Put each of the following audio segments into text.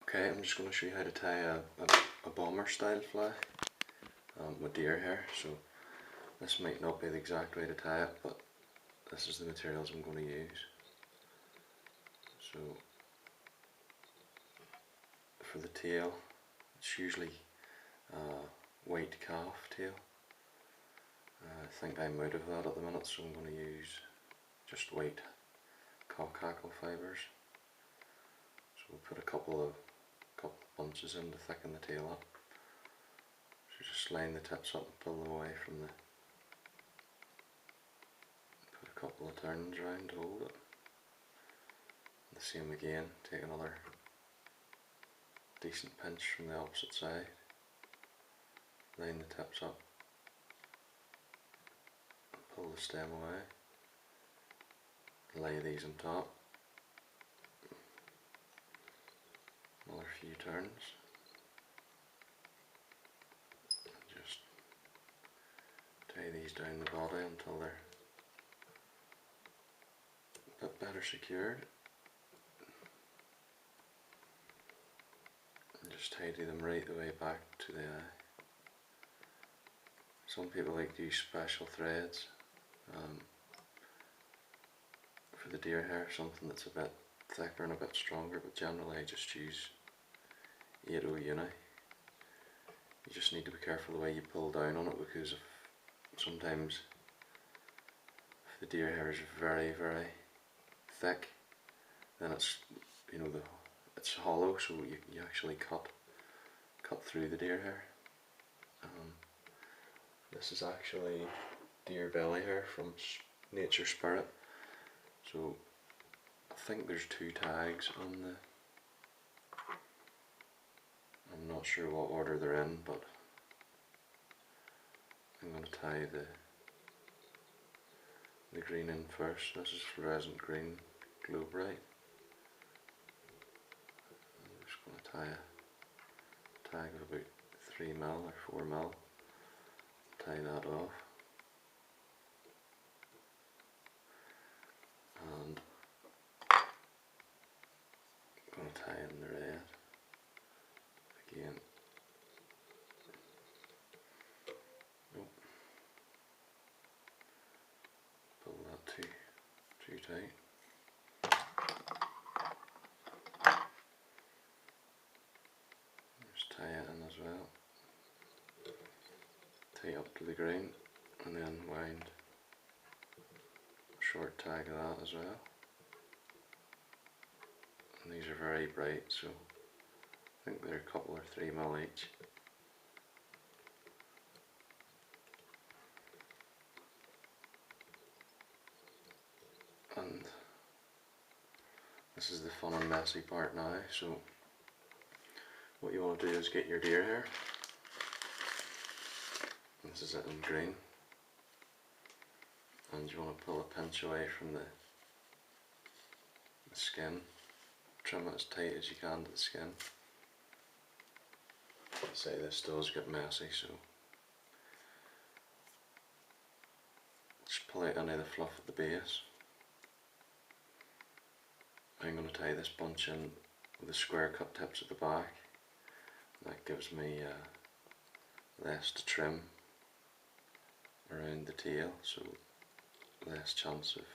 Okay, I'm just going to show you how to tie a bomber style fly with deer hair. So this might not be the exact way to tie it, but this is the materials I'm going to use. So for the tail, it's usually white calf tail. I think I'm out of that at the minute, so I'm going to use just white cockhackle fibres. So we'll put a couple bunches in to thicken the tail up. So just line the tips up and pull them away from the. Put a couple of turns around to hold it. The same again, take another decent pinch from the opposite side. Line the tips up. Pull the stem away. Lay these on top. Another few turns. Just tie these down the body until they're a bit better secured. And just tidy them right the way back to the eye. Some people like to use special threads for the deer hair, something that's a bit thicker and a bit stronger, but generally I just use 8 uni. You just need to be careful the way you pull down on it, because sometimes if the deer hair is very thick, then it's it's hollow, so you actually cut through the deer hair. This is actually deer belly hair from Nature Spirit. So I think there's 2 tags on the. I'm not sure what order they're in, but I'm going to tie the green in first. This is fluorescent green glow bright. I'm just going to tie a tag of about 3mm or 4mm. Tie that off. And I'm going to tie in the red again. Nope. Pull that too tight. Just tie it in as well. Tie up to the green and then wind a short tag of that as well. And these are very bright, so I think they're a couple or 3mm each. And this is the fun and messy part now. So what you want to do is get your deer hair. This is it in green. And you want to pull a pinch away from the skin. Trim it as tight as you can to the skin. Say this does get messy, so just pull out any of the fluff at the base. I'm going to tie this bunch in with the square cut tips at the back. That gives me less to trim around the tail, so less chance of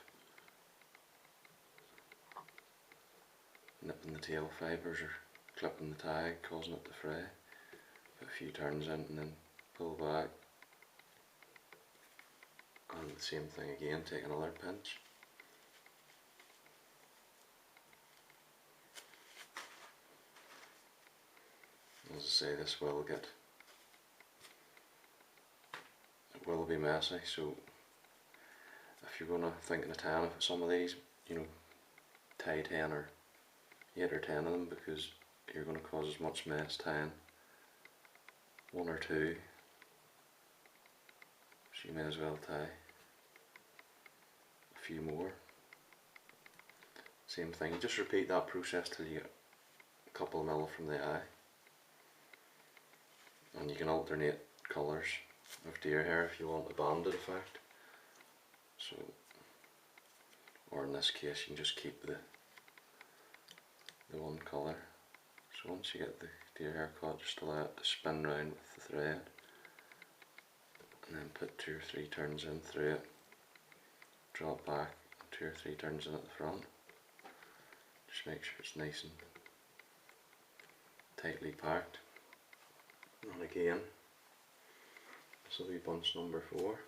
nipping the tail fibres or clipping the tag, causing it to fray. Put a few turns in and then pull back. And the same thing again, take another pinch. As I say, this will be messy, so if you're going to think of tying some of these, tie 10 or 8 or 10 of them, because you're going to cause as much mess tying 1 or 2, so you may as well tie a few more. Same thing, just repeat that process till you get a couple of mil from the eye. And you can alternate colours of deer hair if you want a banded effect. So, or in this case you can just keep the one colour. So So once you get the deer hair caught, just allow it to spin round with the thread, and then put 2 or 3 turns in through it, draw it back, and 2 or 3 turns in at the front. Just make sure it's nice and tightly packed. And again, this will be bunch number 4.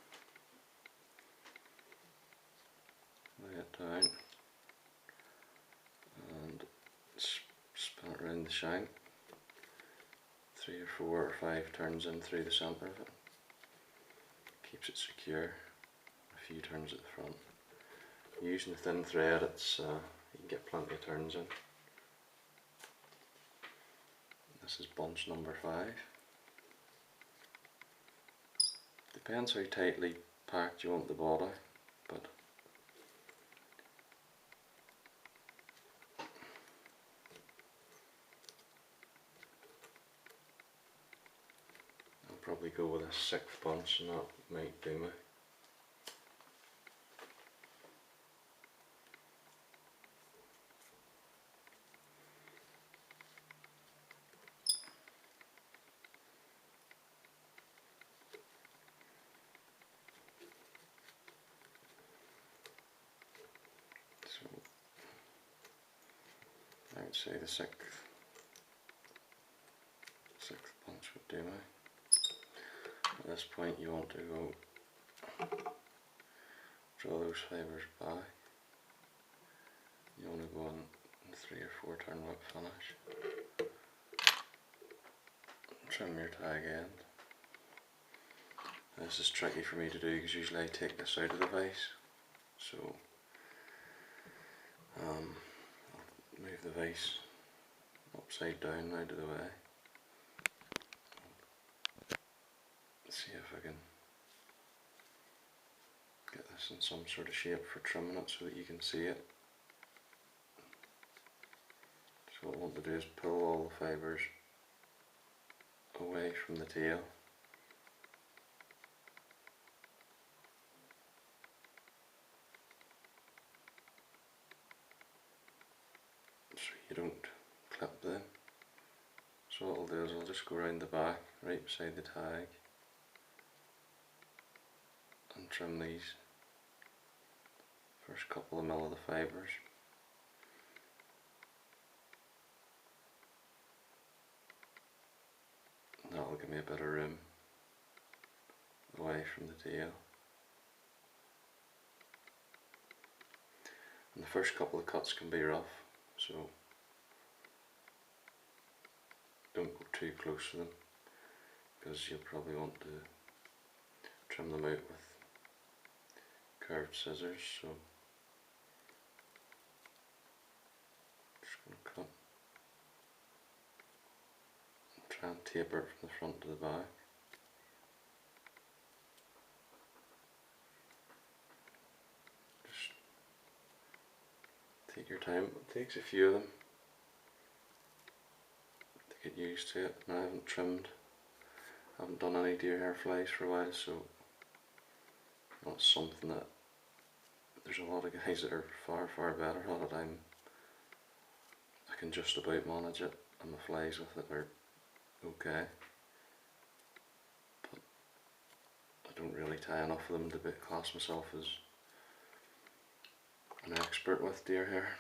Lay it down and spin it around the shank, 3 or 4 or 5 turns in through the centre of it. Keeps it secure. A few turns at the front. Using the thin thread, it's you can get plenty of turns in. This is bunch number 5. Depends how tightly packed you want the body, but I'll probably go with a 6th bunch, and that might do me. So I would say the 6th bunch would do me. At this point you want to go draw those fibres back. You want to go on 3 or 4 turn whip finish. Trim your tag end. This is tricky for me to do because usually I take this out of the vise, so I'll move the vise upside down out of the way. Let's see if I can get this in some sort of shape for trimming it so that you can see it. So what I want to do is pull all the fibres away from the tail. So you don't clip them. So what I'll do is I'll just go around the back, right beside the tag, and trim these first couple of mil of the fibres. That'll give me a bit of room away from the tail. And the first couple of cuts can be rough, so don't go too close to them, because you'll probably want to trim them out with curved scissors. So just going to cut and try and taper it from the front to the back. Just take your time. It takes a few of them to get used to it. And I haven't trimmed, I haven't done any deer hair flies for a while, so that's something that there's a lot of guys that are far better at it. I can just about manage it, and the flies with it are okay, but I don't really tie enough of them to class myself as an expert with deer hair.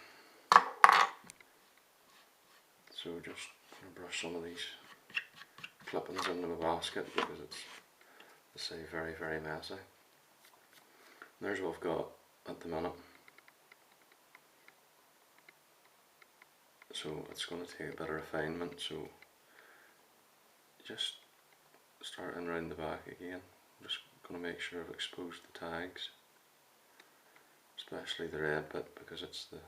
So just going to brush some of these clippings into my basket because it's, I say, very messy. And there's what I've got at the minute. So it's going to take a bit of refinement, so just starting around the back again. I'm just going to make sure I've exposed the tags, especially the red bit, because it's the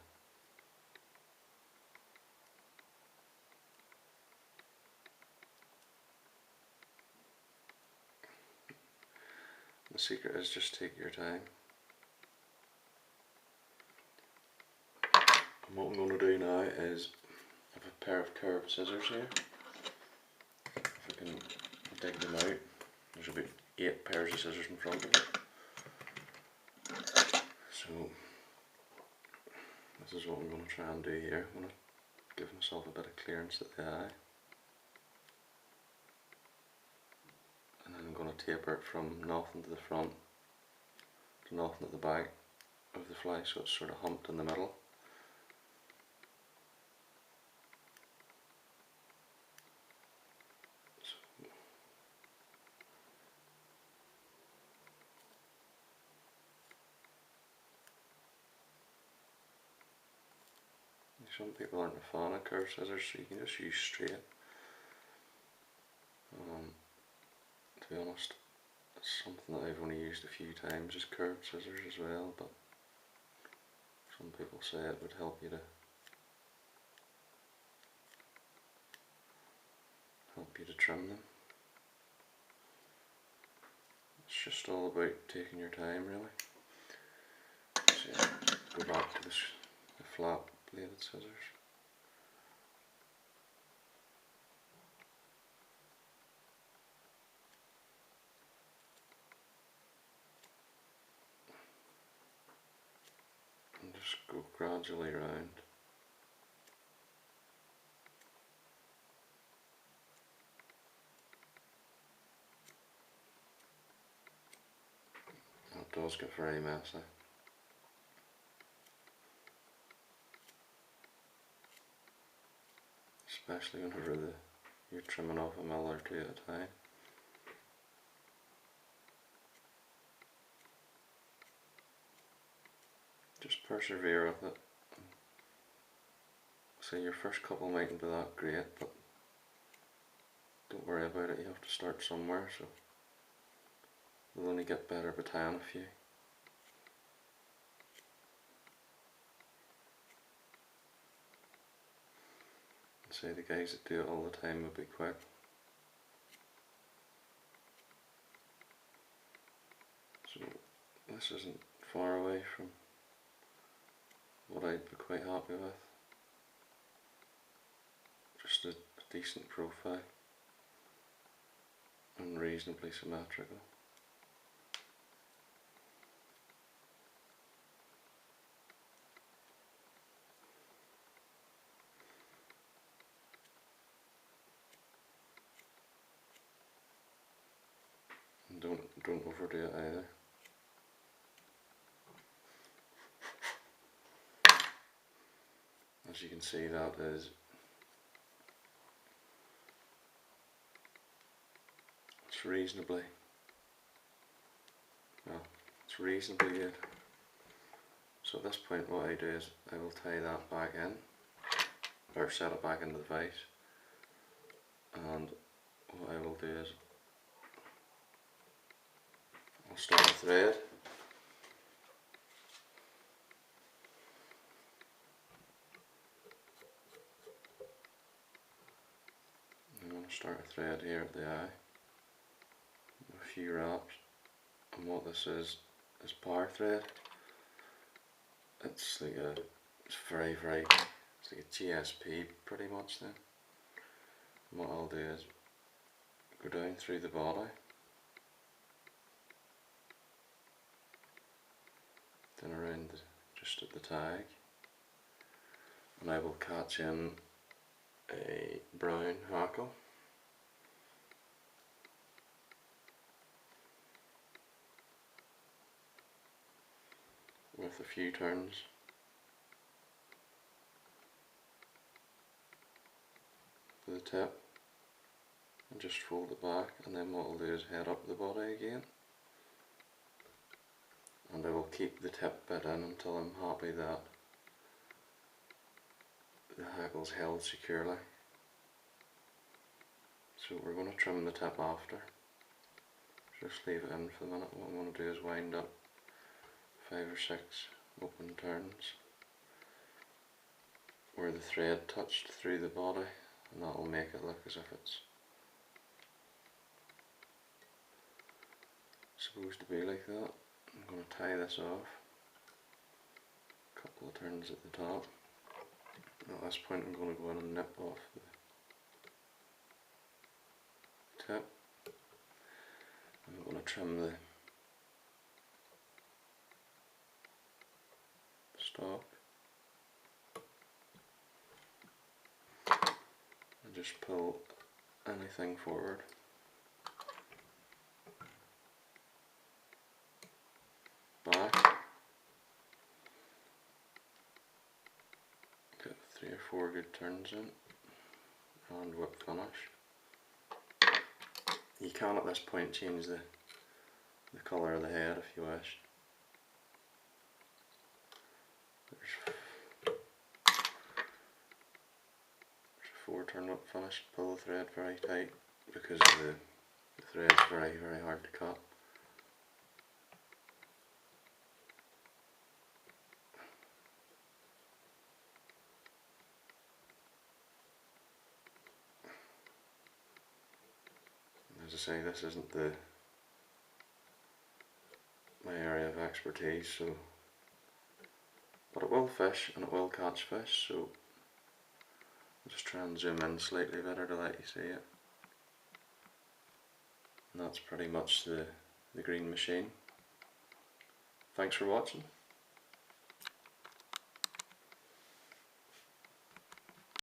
secret is just take your time. And what I'm going to do now is I have a pair of curved scissors here. If I can dig them out, there's about 8 pairs of scissors in front of it. So this is what I'm going to try and do here. I'm going to give myself a bit of clearance at the eye. And then I'm going to taper it from nothing to the front to nothing at the back of the fly, so it's sort of humped in the middle. Some people aren't a fan of curved scissors, so you can just use straight. To be honest, it's something that I've only used a few times, is curved scissors as well, but some people say it would help you to trim them. It's just all about taking your time, really. So go back to the flat bladed scissors. And just go gradually round. It does get very messy. Especially whenever you're trimming off a mil or two at a time. Just persevere with it. So your first couple mightn't be that great, but don't worry about it, you have to start somewhere, so you'll only get better by trying a few. Say the guys that do it all the time will be quick. So this isn't far away from what I'd be quite happy with. Just a decent profile and reasonably symmetrical. And don't overdo it either. As you can see, that is it's reasonably good. So at this point what I do is I will tie that back in, or set it back into the vise, and what I will do is I'll start a thread. I'm going to start a thread here at the eye, a few wraps, and what this is power thread. It's like it's like a GSP pretty much then. And what I'll do is go down through the body, then around just at the tag, and I will catch in a brown hackle. With a few turns. For the tip, and just fold it back, and then what I'll do is head up the body again, and I will keep the tip bit in until I'm happy that the hackle's held securely. So we're going to trim the tip after. Just leave it in for the minute. What I'm going to do is wind up 5 or 6 open turns where the thread touched through the body, and that will make it look as if it's supposed to be like that. I'm going to tie this off, a couple of turns at the top. At this point I'm going to go in and nip off the tip. I'm going to trim the stalk. just pull anything forward. Back. Get 3 or 4 good turns in and whip finish. You can at this point change the colour of the head if you wish. There's a 4 turn whip finish. Pull the thread very tight because the thread is very, very hard to cut. As I say, this isn't my area of expertise, so, but it will fish and it will catch fish, so I'll just try and zoom in slightly better to let you see it. And that's pretty much the green machine. Thanks for watching.